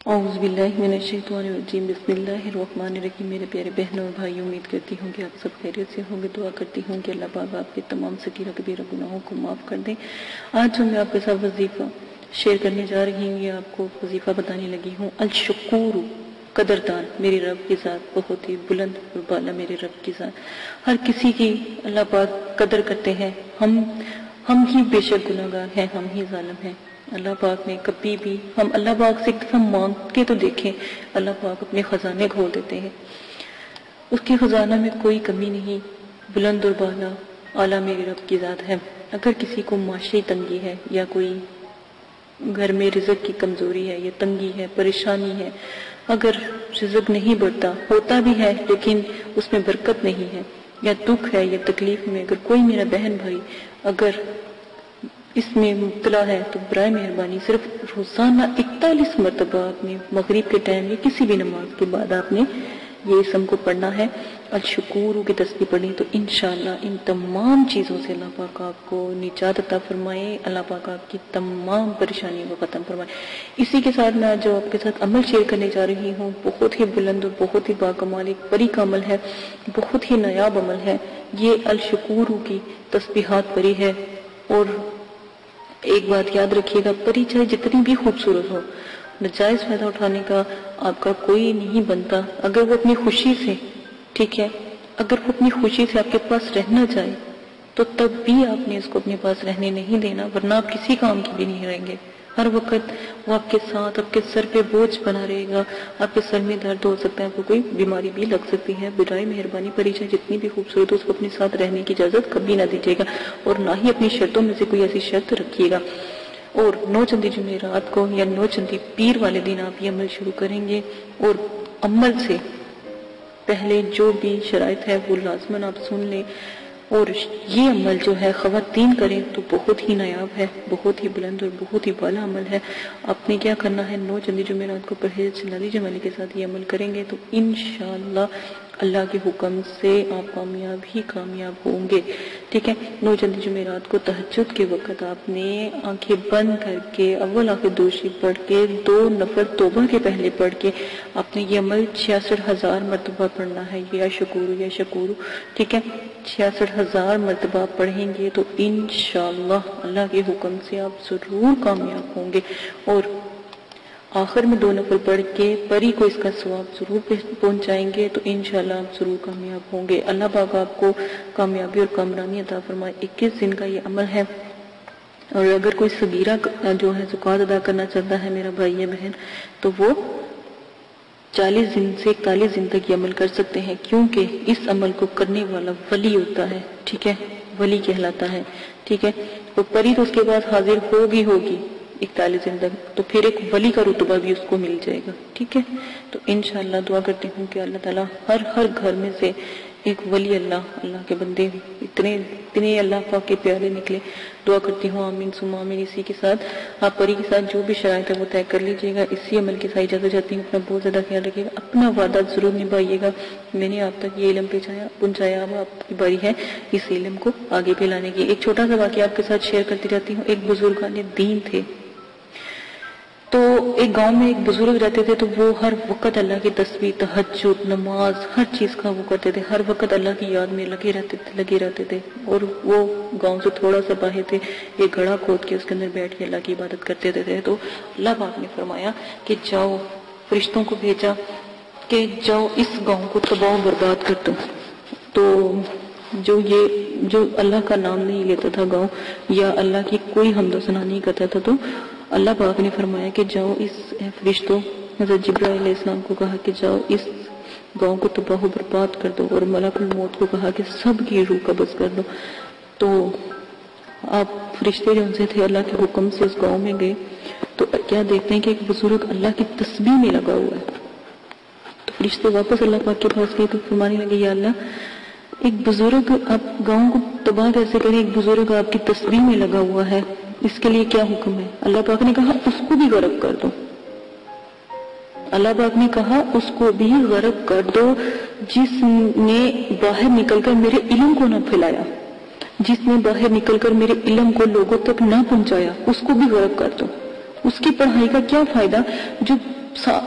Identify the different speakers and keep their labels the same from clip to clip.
Speaker 1: اعوذ باللہ من الشیطان الرجیم، بسم اللہ الرحمن الرحیم۔ میرے پیارے بہنوں اور بھائیوں، امید کرتی ہوں کہ آپ سب خیریت سے ہوں گے۔ دعا کرتی ہوں کہ اللہ پاک آپ کے تمام صغیرہ کبیرہ گناہوں کو معاف کر دیں۔ آج جو میں آپ کے ساتھ وظیفہ شیئر کرنے جا رہی ہوں، یہ آپ کو وظیفہ بتانے لگی ہوں۔ الشکور، قدردان میرے رب کی ذات بہت ہی بلند اور بالا میرے رب کی ذات۔ ہر کسی کی اللہ پاک قدر کرتے ہیں۔ ہم ہی بے شک گناہ گار ہیں، ہم ہی ظالم ہیں۔ اللہ پاک نے کبھی بھی ہم اللہ پاک سے ایک دفعہ مانگ کے تو دیکھیں، اللہ پاک اپنے خزانے کھول دیتے ہیں۔ اس کے خزانہ میں کوئی کمی نہیں، بلند اور بالا اعلیٰ میرے رب کی ذات ہے۔ اگر کسی کو معاشی تنگی ہے یا کوئی گھر میں رزق کی کمزوری ہے یا تنگی ہے، پریشانی ہے، اگر رزق نہیں بڑھتا، ہوتا بھی ہے لیکن اس میں برکت نہیں ہے، یا دکھ ہے یا تکلیف میں اگر کوئی میرا بہن بھائی اگر اس میں مبتلا ہے، تو برائے مہربانی صرف روزانہ 41 مرتبہ آپ نے مغرب کے ٹائم یا کسی بھی نماز کے بعد آپ نے یہ اسم کو پڑھنا ہے، الشکور کی تسبیح پڑھیں، تو انشاءاللہ ان تمام چیزوں سے اللہ پاک آپ کو نجات عطا فرمائے، اللہ پاک آپ کی تمام پریشانیوں کو ختم فرمائے۔ اسی کے ساتھ میں جو آپ کے ساتھ عمل شیئر کرنے جا رہی ہوں، بہت ہی بلند اور بہت ہی باکمال ایک پری کا عمل ہے، بہت ہی نایاب عمل ہے۔ یہ الشکور کی تسبیحات پری ہے، اور ایک بات یاد رکھیے گا، پری چاہے جتنی بھی خوبصورت ہو، ناجائز فائدہ اٹھانے کا آپ کا کوئی نہیں بنتا۔ اگر وہ اپنی خوشی سے، ٹھیک ہے، اگر وہ اپنی خوشی سے آپ کے پاس رہنا چاہے تو تب بھی آپ نے اس کو اپنے پاس رہنے نہیں دینا، ورنہ آپ کسی کام کی بھی نہیں رہیں گے۔ ہر وقت وہ آپ کے ساتھ، آپ کے سر پہ بوجھ بنا رہے گا، آپ کے سر میں درد ہو سکتا ہے، آپ کو کوئی بیماری بھی لگ سکتی ہے۔ برائے مہربانی پری چاہے جتنی بھی خوبصورت ہو، اس کو اپنے ساتھ رہنے کی اجازت کبھی نہ دیجیے گا، اور نہ ہی اپنی شرطوں میں سے کوئی ایسی شرط رکھیے گا۔ اور 9 چندی جمعرات کو یا 9 چندی پیر والے دن آپ یہ عمل شروع کریں گے، اور عمل سے پہلے جو بھی شرائط ہے وہ لازماً آپ سن لیں۔ اور یہ عمل جو ہے خواتین کریں تو بہت ہی نایاب ہے، بہت ہی بلند اور بہت ہی بالا عمل ہے۔ آپ نے کیا کرنا ہے، 9 چندی جمعرات کو پرہیز چلالی جمالی کے ساتھ یہ عمل کریں گے تو انشاءاللہ اللہ کے حکم سے آپ کامیاب ہی کامیاب ہوں گے، ٹھیک ہے۔ 9 چندی جمعرات کو تہجد کے وقت آپ نے آنکھیں بند کر کے اول آخر دوشی پڑھ کے 2 نفر توبہ کے پہلے پڑھ کے آپ نے یہ عمل 66,000 مرتبہ پڑھنا ہے، یا شکور، ٹھیک ہے۔ 66,000 مرتبہ پڑھیں گے تو انشاءاللہ اللہ کے حکم سے آپ ضرور کامیاب ہوں گے، اور آخر میں 2 نفل پڑھ کے پری کو اس کا ثواب ضرور پہنچائیں گے تو انشاءاللہ آپ ضرور کامیاب ہوں گے۔ اللہ پاک آپ کو کامیابی اور کامرانی عطا فرمائے۔ 21 دن کا یہ عمل ہے، اور اگر کوئی صغیرہ جو ہے زکوٰۃ ادا کرنا چاہتا ہے میرا بھائی یا بہن، تو وہ 40 دن سے 41 دن تک یہ عمل کر سکتے ہیں، کیونکہ اس عمل کو کرنے والا ولی ہوتا ہے، ٹھیک ہے، ولی کہلاتا ہے، ٹھیک ہے۔ وہ پری تو اس کے بعد حاضر ہوگی 41 دن تک، تو پھر ایک ولی کا رتبہ بھی اس کو مل جائے گا، ٹھیک ہے۔ تو انشاءاللہ دعا کرتی ہوں کہ اللہ تعالیٰ ہر گھر میں سے ایک ولی اللہ کے بندے اتنے اللہ پاک کے پیارے نکلے۔ دعا کرتی ہوں آمین ثم آمین۔ اسی کے ساتھ آپ پری کے ساتھ جو بھی شرائط ہے وہ طے کر لیجئے گا۔ اسی عمل کے ساتھ اجازت چاہتی ہوں، اپنا بہت زیادہ خیال رکھیے گا، اپنا وعدہ ضرور نبھائیے گا۔ میں نے آپ تک یہ علم پہنچایا، اب آپ کی باری ہے اس علم کو آگے پھیلانے کی۔ ایک چھوٹا سا واقعہ آپ کے ساتھ شیئر کرتی رہتی ہوں۔ ایک بزرگان دین تھے، تو ایک گاؤں میں ایک بزرگ رہتے تھے، تو وہ ہر وقت اللہ کی تسبیح، تہجد، نماز، ہر چیز کا وہ کرتے تھے، ہر وقت اللہ کی یاد میں لگے رہتے تھے۔ اور وہ گاؤں سے تھوڑا سا باہر تھے، ایک گڑھا کھود کے اس کے اندر بیٹھ کے اللہ کی عبادت کرتے تھے۔ تو اللہ پاک نے فرمایا کہ جاؤ، فرشتوں کو بھیجا کہ جاؤ اس گاؤں کو تباہ و برباد کر دو۔ تو جو اللہ کا نام نہیں لیتا تھا گاؤں، یا اللہ کی کوئی حمد و ثنا نہیں کرتا تھا، تو اللہ پاک نے فرمایا کہ جاؤ اس فرشتوں، حضرت جبرائیل علیہ السلام کو کہا کہ جاؤ اس گاؤں کو تباہ و برباد کر دو، اور ملک الموت کو کہا کہ سب کی روح قبض کر دو۔ تو آپ فرشتے جو ان سے تھے اللہ کے حکم سے اس گاؤں میں گئے، تو کیا دیکھتے ہیں کہ ایک بزرگ اللہ کی تسبیح میں لگا ہوا ہے۔ تو فرشتے واپس اللہ پاک کے پاس گئے تو فرمانے لگے، یا اللہ، ایک بزرگ آپ گاؤں کو تباہ کیسے کریں، ایک بزرگ آپ کی تسبیح میں لگا ہوا ہے، اس کے لیے کیا حکم ہے؟ اللہ پاک نے کہا اس کو بھی غرق کر دو۔ اللہ پاک نے کہا اس کو بھی غرق کر دو، جس نے باہر نکل کر میرے علم کو نہ پھیلایا، جس نے باہر نکل کر میرے علم کو لوگوں تک نہ پہنچایا، اس کو بھی غرق کر دو۔ اس کی پڑھائی کا کیا فائدہ جو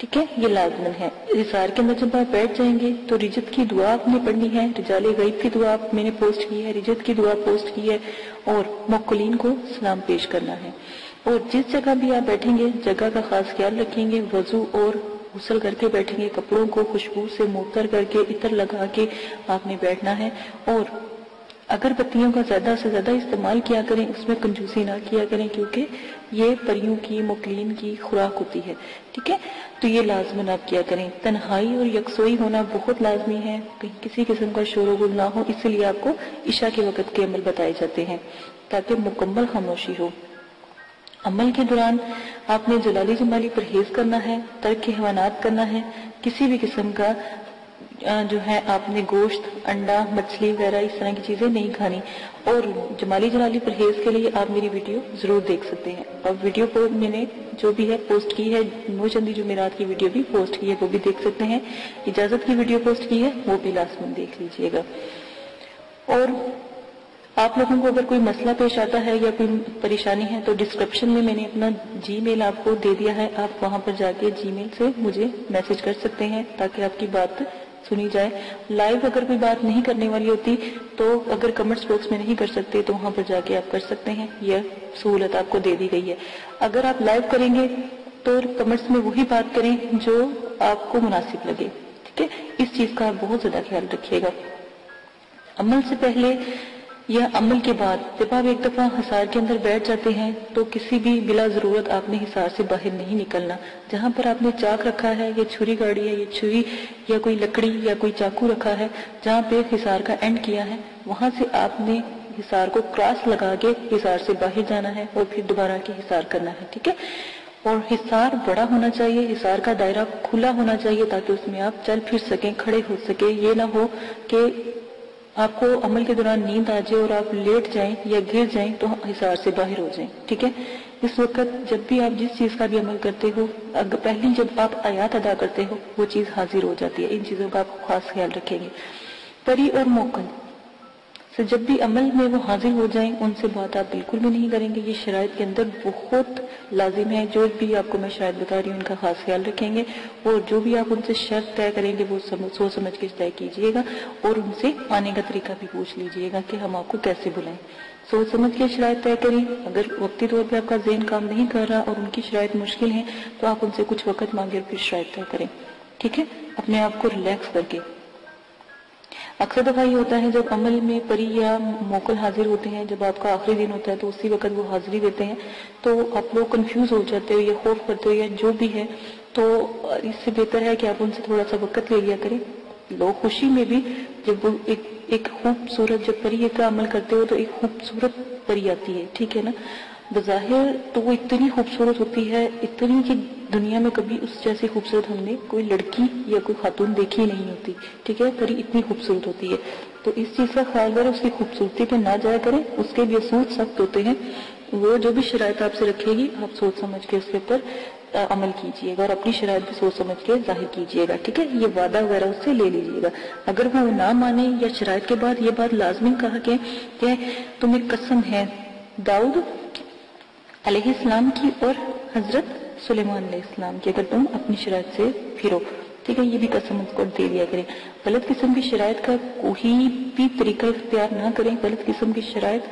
Speaker 1: ٹھیک ہے، یہ لازمن ہے۔ حصار کے اندر جب آپ بیٹھ جائیں گے تو رجت کی دعا آپ نے پڑھنی ہے، رجال غیب کی دعا میں نے پوسٹ کی ہے، رجت کی دعا پوسٹ کی ہے، اور موکلین کو سلام پیش کرنا ہے۔ اور جس جگہ بھی آپ بیٹھیں گے جگہ کا خاص خیال رکھیں گے، وضو اور غسل کر کے بیٹھیں گے، کپڑوں کو خوشبو سے معطر کر کے عطر لگا کے آپ نے بیٹھنا ہے، اور اگر بتیوں کا زیادہ سے زیادہ استعمال کیا کریں، اس میں کنجوسی نہ کیا کریں، کیونکہ یہ پریوں کی موکلین کی خوراک ہوتی ہے، ٹھیک ہے۔ تو یہ لازمن آپ کیا کریں۔ تنہائی اور یکسوئی ہونا بہت لازمی ہے، کہیں کسی قسم کا شور و غل نہ ہو، اس لیے آپ کو عشاء کے وقت کے عمل بتائے جاتے ہیں تاکہ مکمل خاموشی ہو۔ عمل کے دوران آپ نے جلالی جمالی پرہیز کرنا ہے، ترک حیوانات کرنا ہے، کسی بھی قسم کا جو ہے آپ نے گوشت، انڈا، مچھلی وغیرہ اس طرح کی چیزیں نہیں کھانی۔ اور جمالی جلالی پرہیز کے لیے آپ میری ویڈیو ضرور دیکھ سکتے ہیں، اور ویڈیو کو میں نے جو بھی ہے پوسٹ کی ہے، نو چندی جمعرات کی ویڈیو بھی پوسٹ کی ہے، وہ بھی دیکھ سکتے ہیں۔ اجازت کی ویڈیو پوسٹ کی ہے، وہ بھی لازماً دیکھ لیجئے گا۔ اور آپ لوگوں کو اگر کوئی مسئلہ پیش آتا ہے یا کوئی پریشانی ہے تو ڈسکرپشن میں نے اپنا جی میل آپ کو دے دیا ہے، آپ وہاں پر جا کے جی میل سے مجھے میسج کر سکتے ہیں تاکہ آپ کی بات سنی جائے۔ لائیو اگر کوئی بات نہیں کرنے والی ہوتی تو اگر کمنٹس باکس میں نہیں کر سکتے تو وہاں پر جا کے آپ کر سکتے ہیں، یہ سہولت آپ کو دے دی گئی ہے۔ اگر آپ لائیو کریں گے تو کمنٹس میں وہی بات کریں جو آپ کو مناسب لگے، ٹھیک ہے، اس چیز کا آپ بہت زیادہ خیال رکھیے گا۔ عمل سے پہلے یا عمل کے بعد جب آپ ایک دفعہ حصار کے اندر بیٹھ جاتے ہیں تو کسی بھی بلا ضرورت آپ نے حصار سے باہر نہیں نکلنا۔ جہاں پر آپ نے چاک رکھا ہے یا چھری گاڑی ہے یا چھری یا کوئی لکڑی یا کوئی چاقو رکھا ہے، جہاں پہ حصار کا اینڈ کیا ہے، وہاں سے آپ نے حصار کو کراس لگا کے حصار سے باہر جانا ہے اور پھر دوبارہ کے حصار کرنا ہے، ٹھیک ہے۔ اور حصار بڑا ہونا چاہیے، حصار کا دائرہ کھلا ہونا چاہیے تاکہ اس میں آپ چل پھر سکیں، کھڑے ہو سکیں۔ یہ نہ ہو کہ آپ کو عمل کے دوران نیند آ جائے اور آپ لیٹ جائیں یا گر جائیں تو حصار سے باہر ہو جائیں، ٹھیک ہے۔ اس وقت جب بھی آپ جس چیز کا بھی عمل کرتے ہو، پہلی جب آپ آیات ادا کرتے ہو وہ چیز حاضر ہو جاتی ہے، ان چیزوں کا آپ خاص خیال رکھیں گے۔ پری اور موکل سے جب بھی عمل میں وہ حاضر ہو جائیں ان سے بات آپ بالکل بھی نہیں کریں گے، یہ شرائط کے اندر بہت لازم ہے۔ جو بھی آپ کو میں شرائط بتا رہی ہوں ان کا خاص خیال رکھیں گے، اور جو بھی آپ ان سے شرط طے کریں گے وہ سوچ سمجھ کے طے کیجئے گا، اور ان سے آنے کا طریقہ بھی پوچھ لیجئے گا کہ ہم آپ کو کیسے بلائیں۔ سوچ سمجھ کے شرائط طے کریں۔ اگر وقتی طور پہ آپ کا ذہن کام نہیں کر رہا اور ان کی شرائط مشکل ہیں تو آپ ان سے کچھ وقت مانگے اور پھر شرائط طے کریں، ٹھیک ہے، اپنے آپ کو ریلیکس کر کے۔ اکثر دفعہ یہ ہوتا ہے جب عمل میں پری یا موکل حاضر ہوتے ہیں، جب آپ کا آخری دن ہوتا ہے تو اسی وقت وہ حاضری دیتے ہیں تو آپ لوگ کنفیوز ہو جاتے ہو یا خوف کرتے ہو یا جو بھی ہے، تو اس سے بہتر ہے کہ آپ ان سے تھوڑا سا وقت لے لیا کریں۔ لوگ خوشی میں بھی جب وہ ایک خوبصورت جب پری کا عمل کرتے ہو تو ایک خوبصورت پری آتی ہے، ٹھیک ہے نا، بظاہر تو وہ اتنی خوبصورت ہوتی ہے، اتنی کہ دنیا میں کبھی اس جیسی خوبصورت ہم نے کوئی لڑکی یا کوئی خاتون دیکھی نہیں ہوتی، ٹھیک ہے، پری اتنی خوبصورت ہوتی ہے۔ تو اس چیز کا خیال کریں، اس کی خوبصورتی پہ نہ جایا کریں، اس کے بھی اصول سخت ہوتے ہیں، وہ جو بھی شرائط آپ سے رکھے گی آپ سوچ سمجھ کے اس کے اوپر عمل کیجئے گا، اور اپنی شرائط بھی سوچ سمجھ کے ظاہر کیجئے گا، ٹھیک ہے، یہ وعدہ وغیرہ اس سے لے لیجئے گا۔ اگر وہ نہ مانے یا شرائط کے بعد یہ بات لازمی کہا کہ تمہیں قسم ہے داؤد علیہ السلام کی اور حضرت سلیمان علیہ السلام کی، اگر تم اپنی شرائط سے پھرو، ٹھیک ہے، یہ بھی قسم اس کو دے دیا کریں۔ غلط قسم کی شرائط کا کوئی بھی طریقہ اختیار نہ کریں، غلط قسم کی شرائط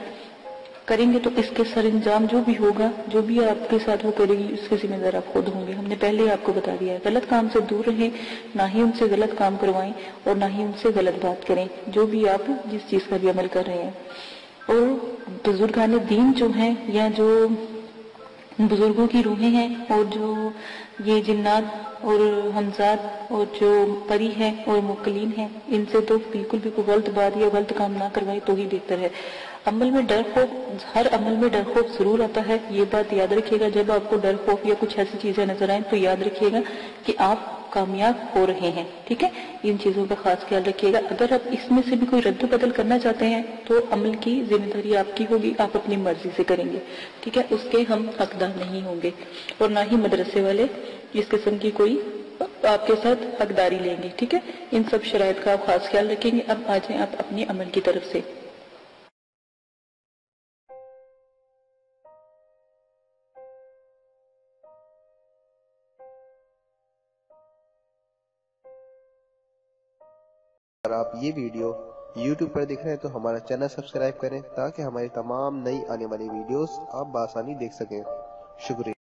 Speaker 1: کریں گے تو اس کے سر انجام جو بھی ہوگا، جو بھی آپ کے ساتھ وہ کرے گی اس کے ذمہ دار آپ خود ہوں گے۔ ہم نے پہلے آپ کو بتا دیا ہے، غلط کام سے دور رہیں، نہ ہی ان سے غلط کام کروائیں اور نہ ہی ان سے غلط بات کریں، جو بھی آپ جس چیز کا بھی عمل کر رہے ہیں۔ اور بزرگان دین جو ہیں یا جو بزرگوں کی روحیں ہیں اور جو یہ جنات اور حمزات اور جو پری ہیں اور موکلین ہیں، ان سے تو بالکل بھی کوئی غلط بات یا غلط کام نہ کروائیں تو ہی بہتر ہے۔ عمل میں ڈر خوف، ہر عمل میں ڈر خوف ضرور آتا ہے، یہ بات یاد رکھیے گا۔ جب آپ کو ڈر خوف یا کچھ ایسی چیزیں نظر آئیں تو یاد رکھیے گا کہ آپ کامیاب ہو رہے ہیں، ٹھیک ہے، ان چیزوں کا خاص خیال رکھیے گا۔ اگر آپ اس میں سے بھی کوئی رد و بدل کرنا چاہتے ہیں تو عمل کی ذمہ داری آپ کی ہوگی، آپ اپنی مرضی سے کریں گے، ٹھیک ہے، اس کے ہم حقدار نہیں ہوں گے، اور نہ ہی مدرسے والے اس قسم کی کوئی آپ کے ساتھ حقداری لیں گے، ٹھیک ہے۔ ان سب شرائط کا آپ خاص خیال رکھیں گے۔ اب آ جائیں آپ اپنے عمل کی طرف سے۔
Speaker 2: اگر آپ یہ ویڈیو YouTube پر دیکھ رہے ہیں تو ہمارا چینل سبسکرائب کریں تاکہ ہماری تمام نئی آنے والی ویڈیوز آپ بآسانی دیکھ سکیں۔ شکریہ۔